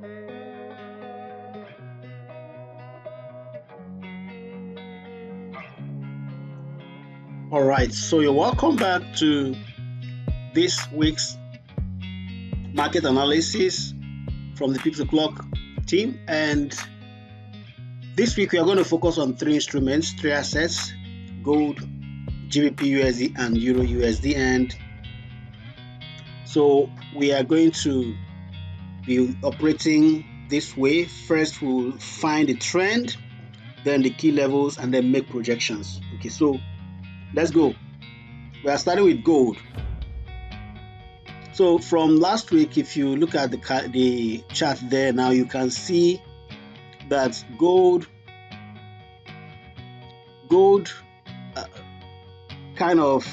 All right, so you're welcome back to this week's market analysis from the Pipsoclock team. And this week we are going to focus on three instruments, three assets: gold, GBPUSD, and EURUSD. And so we are going to be operating this way. First, we'll find the trend, then the key levels, and then make projections. Okay, so let's go. We are starting with gold. So from last week, if you look at the chart there, now you can see that gold kind of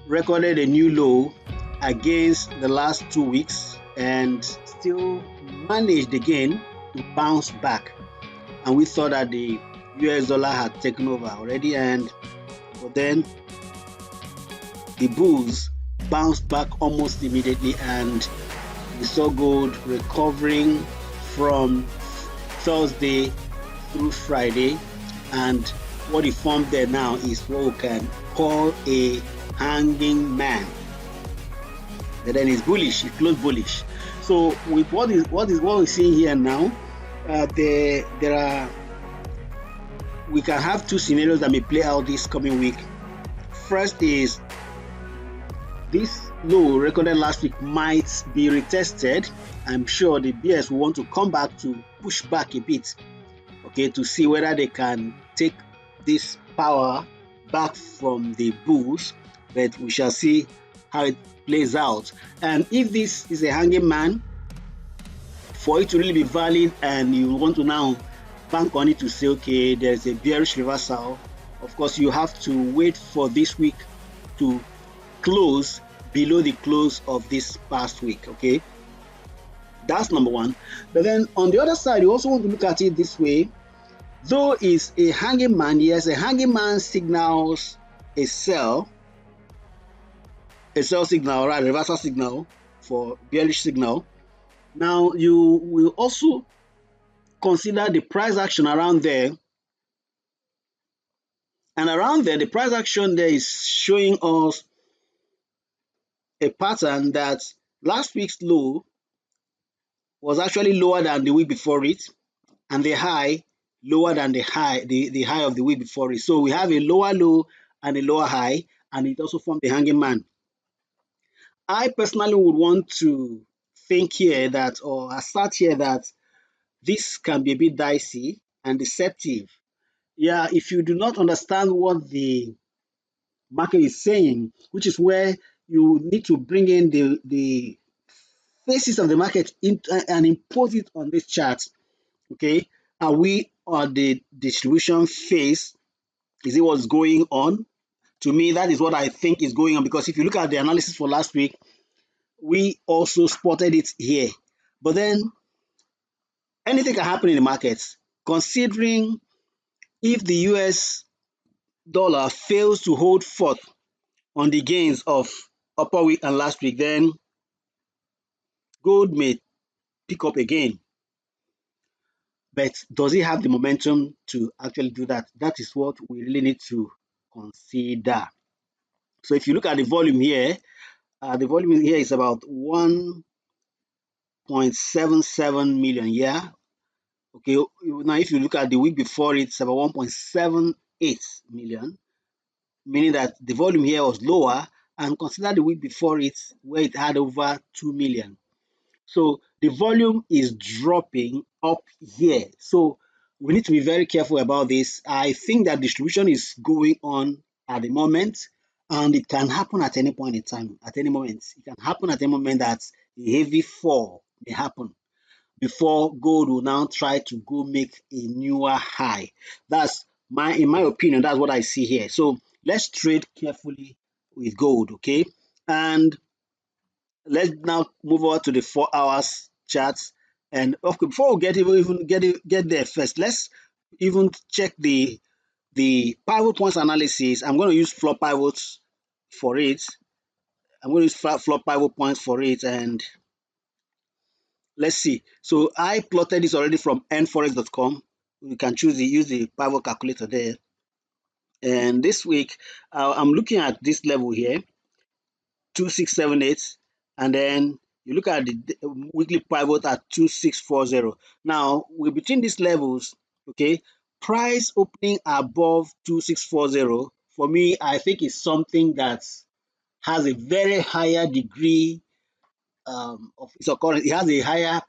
recorded a new low against the last 2 weeks and still managed again to bounce back. And we thought that the US dollar had taken over already, but then the bulls bounced back almost immediately, and we saw gold recovering from Thursday through Friday, and what it formed there now is what we can call a hanging man. But then it's bullish, it closed bullish. So with what we're seeing here now, we can have two scenarios that may play out this coming week. First is this low recorded last week might be retested. I'm sure the BS will want to come back to push back a bit, okay, to see whether they can take this power back from the bulls, but we shall see how it plays out. And if this is a hanging man, for it to really be valid and you want to now bank on it to say, okay, there's a bearish reversal, of course you have to wait for this week to close below the close of this past week. Okay, that's number one. But then on the other side, you also want to look at it this way. Though it's a hanging man, yes, a hanging man signals a sell signal, right? Reversal signal for bearish signal. Now you will also consider the price action around there, and around there the price action there is showing us a pattern that last week's low was actually lower than the week before it, and the high lower than the high of the week before it. So we have a lower low and a lower high, and it also formed the hanging man. I personally would want to think here that, or assert here, that this can be a bit dicey and deceptive. Yeah, if you do not understand what the market is saying, which is where you need to bring in the faces of the market and impose it on this chart. Okay, are we on the distribution phase? Is it what's going on? To me, that is what I think is going on, because if you look at the analysis for last week, we also spotted it here. But then anything can happen in the markets, considering if the US dollar fails to hold forth on the gains of upper week and last week, then gold may pick up again. But does it have the momentum to actually do that? That is what we really need to consider. So if you look at the volume here is about 1.77 million. Yeah. Okay. Now, if you look at the week before, it's about 1.78 million, meaning that the volume here was lower. And consider the week before it, where it had over 2 million. So the volume is dropping up here. So we need to be very careful about this. I think that distribution is going on at the moment, and it can happen at any point in time, at any moment. It can happen at any moment that a heavy fall may happen before gold will now try to go make a newer high. That's in my opinion, that's what I see here. So let's trade carefully with gold, okay? And let's now move on to the 4 hours charts. And okay, before we get there first, let's even check the pivot points analysis. I'm going to use floor pivots for it. I'm going to use floor pivot points for it, and Let's see. So I plotted this already from nforex.com. You can use the pivot calculator there. And this week, I'm looking at this level here, 2678, and then you look at the weekly pivot at 2640. Now, we're between these levels, okay, price opening above 2640, for me, I think is something that has a very higher degree of its occurrence. It has a higher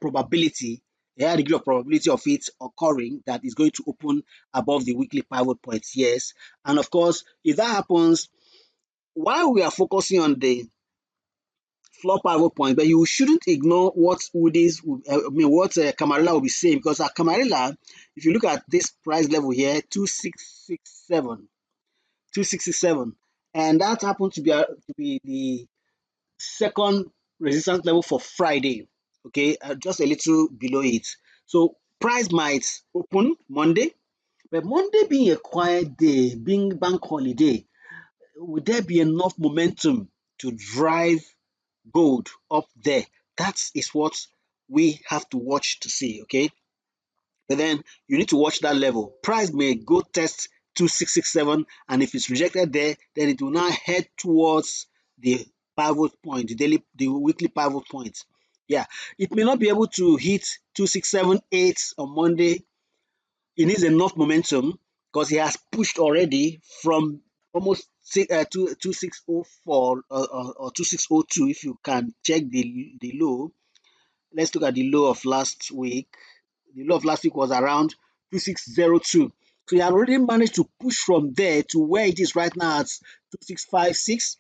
degree of probability of it occurring that is going to open above the weekly pivot points. Yes, and of course, if that happens, while we are focusing on the floor pivot point, but you shouldn't ignore what Camarilla will be saying, because at Camarilla, if you look at this price level here, 2667, 2667, and that happens to be the second resistance level for Friday, okay, just a little below it. So price might open Monday, but Monday being a quiet day, being bank holiday, would there be enough momentum to drive gold up there? That is what we have to watch to see, okay? But then you need to watch that level. Price may go test 2667, and if it's rejected there, then it will now head towards the pivot point, the weekly pivot point. Yeah, it may not be able to hit 2678 on Monday. It needs enough momentum because he has pushed already from almost 2604 or 2602. If you can check the low, let's look at the low of last week. The low of last week was around 2602. So he had already managed to push from there to where it is right now at 2656,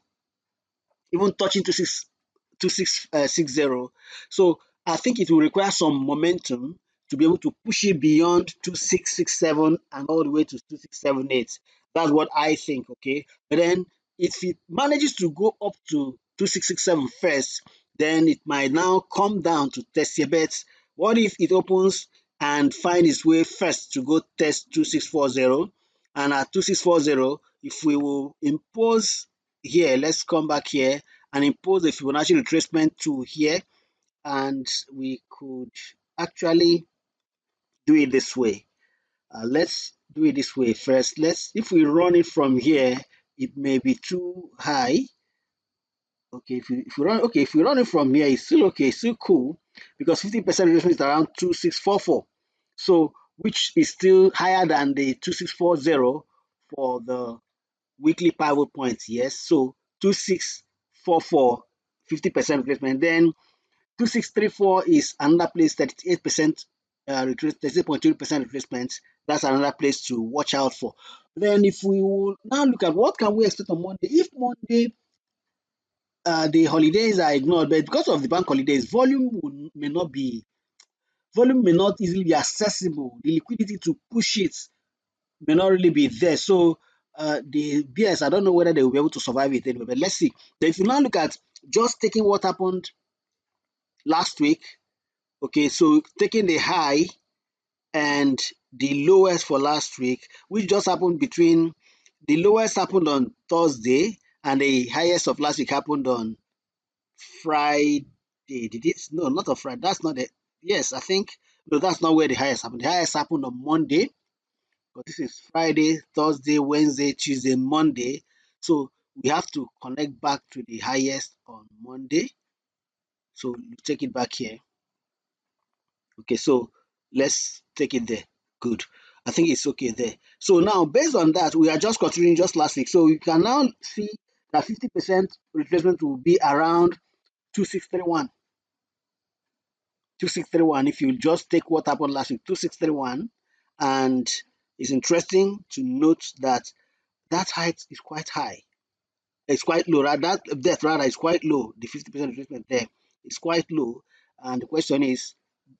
even touching 2660. So I think it will require some momentum to be able to push it beyond 2667 and all the way to 2678. That's what I think, okay? But then if it manages to go up to 2667 first, then it might now come down to test your bets. What if it opens and find its way first to go test 2640? And at 2640, if we will impose here, let's come back here and impose a Fibonacci retracement to here, and we could actually do it this way. Let's do it this way first. If we run it from here, it may be too high. Okay, if we run it from here, it's still okay, it's still cool, because 50% retracement is around 2644. So which is still higher than the 2640 for the weekly pivot points. Yes, so 2644, 50% retracement. Then 2634 is another place, 38% 38.2% retracement. That's another place to watch out for. Then if we will now look at what can we expect on Monday. If Monday the holidays are ignored, but because of the bank holidays, volume may not easily be accessible. The liquidity to push it may not really be there. So the BS, I don't know whether they will be able to survive it anyway, but let's see. Then if you now look at just taking what happened last week, okay, so taking the high and the lowest for last week, which just happened between the lowest happened on Thursday and the highest of last week happened on Friday. Did it? No, not on Friday. That's not it. Yes, I think no, that's not where the highest happened. The highest happened on Monday, but this is Friday, Thursday, Wednesday, Tuesday, Monday. So we have to connect back to the highest on Monday. So take it back here. Okay, so let's take it there. Good. I think it's okay there. So now, based on that, we are just continuing just last week. So you can now see that 50% retracement will be around 2631. 2631. If you just take what happened last week, 2631. And it's interesting to note that that height is quite high. It's quite low. That depth rather is quite low. The 50% retracement there is quite low. And the question is,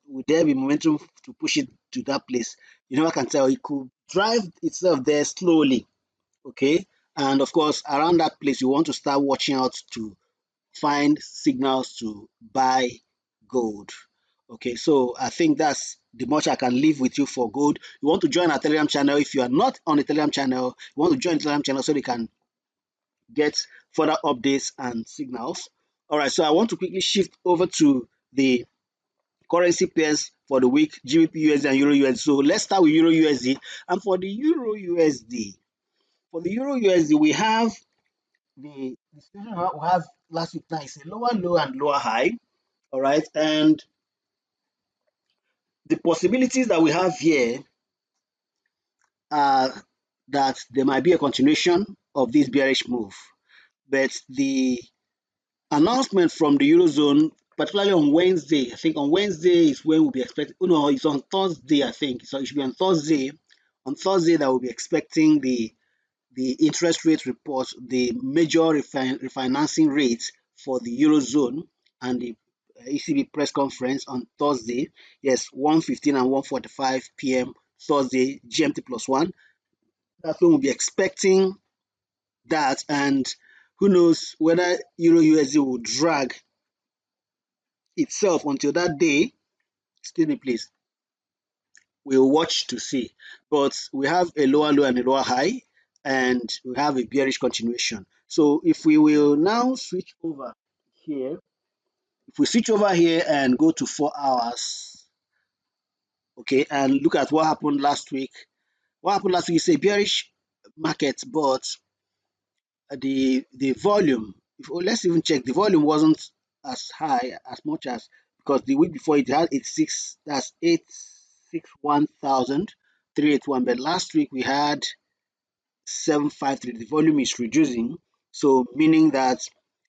would there be momentum to push it to that place? You never can tell. It could drive itself there slowly. Okay. And of course, around that place, you want to start watching out to find signals to buy gold. Okay, so I think that's the much I can leave with you for gold. You want to join our Telegram channel. If you are not on the Telegram channel, you want to join the Telegram channel so they can get further updates and signals. All right, so I want to quickly shift over to the currency pairs for the week, GBPUSD and EURUSD. So let's start with EURUSD. And for the EURUSD, we have the situation we have last week. Now is a lower low and lower high. All right, and the possibilities that we have here are that there might be a continuation of this bearish move, but the announcement from the Eurozone, particularly on Wednesday, I think on Wednesday is when we'll be expecting, oh no, it's on Thursday, I think. So it should be on Thursday. On Thursday that we'll be expecting the interest rate report, the major refinancing rates for the Eurozone, and the ECB press conference on Thursday. Yes, 1:15 and 1:45 p.m. Thursday, GMT +1. That's when we'll be expecting that, and who knows whether EURUSD will drag itself until that day. Excuse me, please. We'll watch to see. But we have a lower low and a lower high, and we have a bearish continuation. So if we will now switch over here, if we switch over here and go to 4 hours, okay, and look at what happened last week. What happened last week is a bearish market, but the volume, let's even check, the volume wasn't as high as much as, because the week before it had 86, that's 861,381, but last week we had 753. The volume is reducing, so meaning that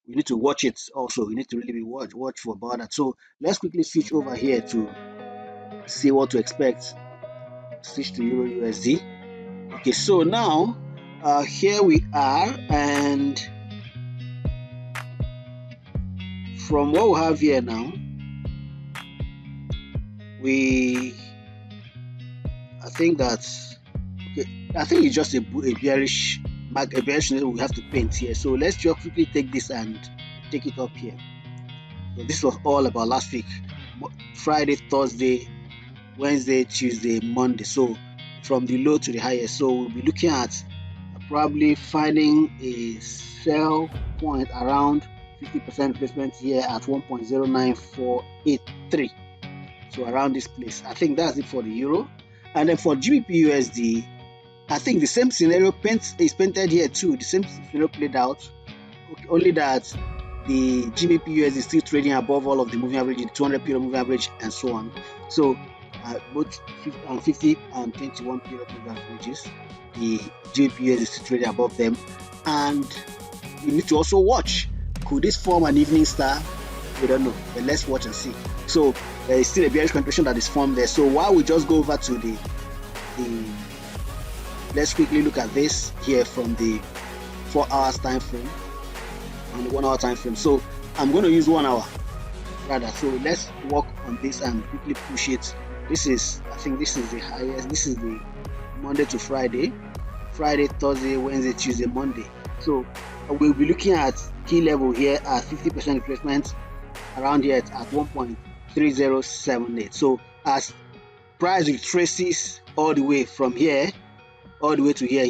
we need to watch it also. We need to really be watchful about that. So let's quickly switch over here to see what to expect. Switch to EURUSD. Okay, so now here we are, and from what we have here now, I think that's okay. I think it's just a bearish we have to paint here. So let's just quickly take this and take it up here. So this was all about last week, Friday, Thursday, Wednesday, Tuesday, Monday. So from the low to the highest. So we'll be looking at probably finding a sell point around 50% replacement here at 1.09483. So around this place. I think that's it for the euro. And then for GBPUSD, I think the same scenario is painted here too. The same scenario played out, only that the GBPUSD is still trading above all of the moving average, the 200 period moving average, and so on. So both 50 and 21 period moving averages, the GBPUSD is still trading above them. And you need to also watch, could this form an evening star? We don't know, but let's watch and see. So there is still a bearish continuation that is formed there. So while we just go over to the let's quickly look at this here from the 4 hours time frame and the 1 hour time frame. So I'm going to use 1 hour rather. So let's work on this and quickly push it. This is, I think this is the highest. This is the Monday to Friday, Thursday, Wednesday, Tuesday, Monday. So we'll be looking at key level here at 50% replacement around here at 1.3078. So as price retraces all the way from here all the way to here,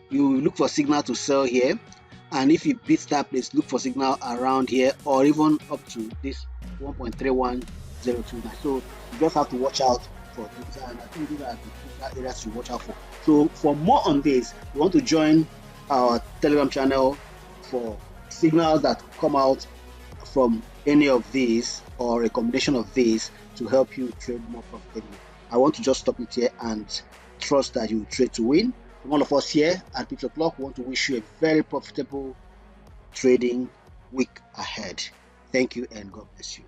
you look for signal to sell here, and if it beats that place, look for signal around here or even up to this 1.31029. so you just have to watch out for this, and I think these are the areas to watch out for. So for more on this, you want to join our Telegram channel for signals that come out from any of these or a combination of these to help you trade more profitably. I want to just stop it here and trust that you trade to win. From all of us here at Pipsoclock, we want to wish you a very profitable trading week ahead. Thank you and God bless you.